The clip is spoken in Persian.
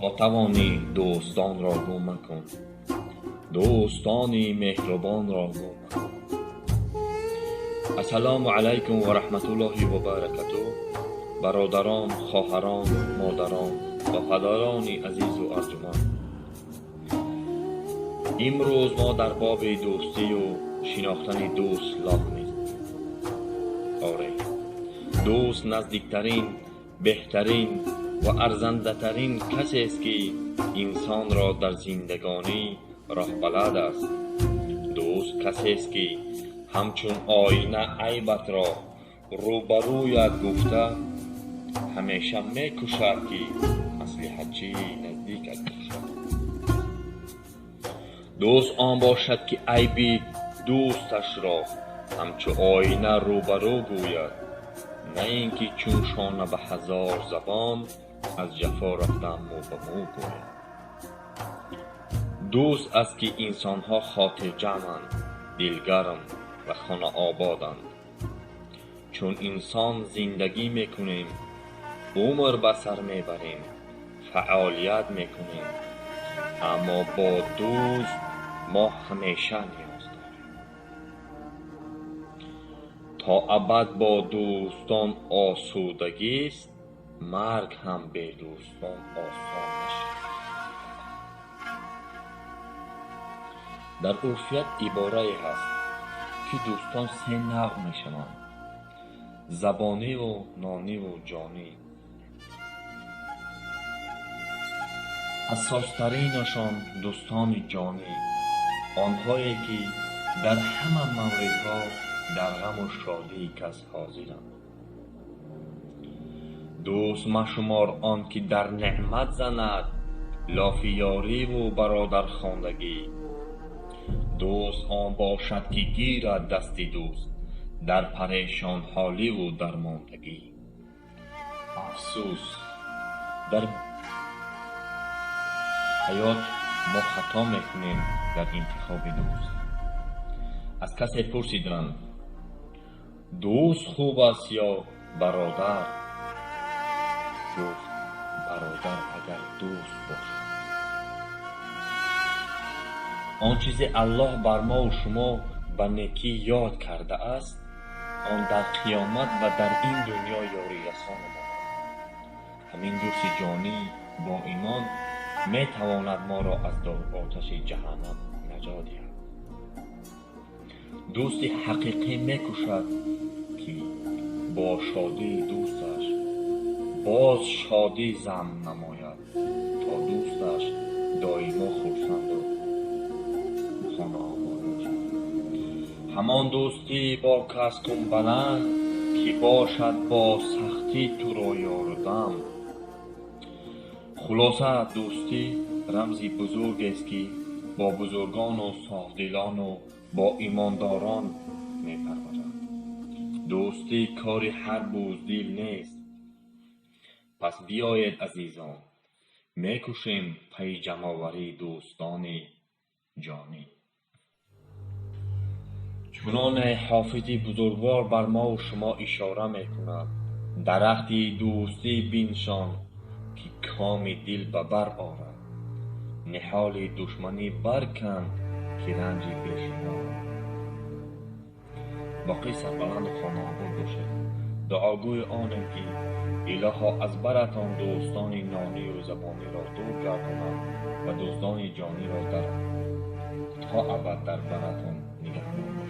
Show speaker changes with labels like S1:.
S1: تا توانی دوستان را گم مکن، دوستان مهربان را گم مکن. السلام علیکم و رحمت الله و برکاته. برادران، خواهران، مادران و پدران عزیز و ارجمند، امروز ما در باب دوستی و شناختن دوست لاف می‌زنیم. آره، دوست نزدیکترین، بهترین و ارزنده‌ترین کسی است که انسان را در زندگانی راه بلد است. دوست کسی است که همچون آینه عیبت را روبرویت گفته همیشه میکشد که مصلحتچی نزدیکت باشد. دوست آن باشد که عیب دوستش را همچو آینه روبرو گوید، نه اینکه چون شانه به هزار زبان از جفا رفتن مو به مو گوید. دوست است که انسانها خاطر جمعند، دلگرم و خانه آبادند. چون انسان زندگی میکنیم، عمر به سر میبریم، فعالیت میکنیم، اما با دوست ما همیشه نیاز داریم. تا ابد با دوستان آسودگی است، مرگ هم به دوستان آسان نشد. در عرفیت عباره هست که دوستان سه نوع میشوند: زبانی و نانی و جانی. اساسترینشان دوستان جانی، آنهایی که در همه موردها در غم و شادی کس حاضرند. دوست مشمار آن که در نعمت زند لاف یاری و برادر خواندگی. دوست آن باشد که گیرد دست دوست در پریشان حالی و درماندگی. افسوس، در حیات ما خطا میکنیم در انتخاب دوست. از کسی پرسیدند دوست خوب است یا برادر؟ گفت برادر اگر دوست باشد. آن چیزی الله بر ما و شما به نیکی یاد کرده است، آن در قیامت و در این دنیا یاری رسان ما. همین دوست جانی با ایمان می تواند ما را از آتش جهنم نجات دهد. دوست حقیقی می کوشد که با شادی دوستش باز شادی ضم نماید تا دوستش دائما خرسند و خانه آباد باشد. همان دوستی با کس کن بلند که باشد با سختی تو را یار و دم. خلاصه دوستی رمزی بزرگ است که با بزرگان و صافدلان و با ایمانداران می‌پرورد. دوستی کاری هر بزدل نیست. پس بیایید عزیزان می‌کوشیم پی جمع‌آوری دوستان جانی. چنان حافظ بزرگوار بر ما و شما اشاره می‌کند: درختی دوستی بنشان که کام دل به بر آرد، نهال دشمنی برکن که رنج بشنود. باقی سربلند و خانه آباد باشد. دعاگوی آنم که الها از برتان دوستان نانی و زبانی را دور گرداند و دوستان جانی را در تا ابد در برتان نگهدار.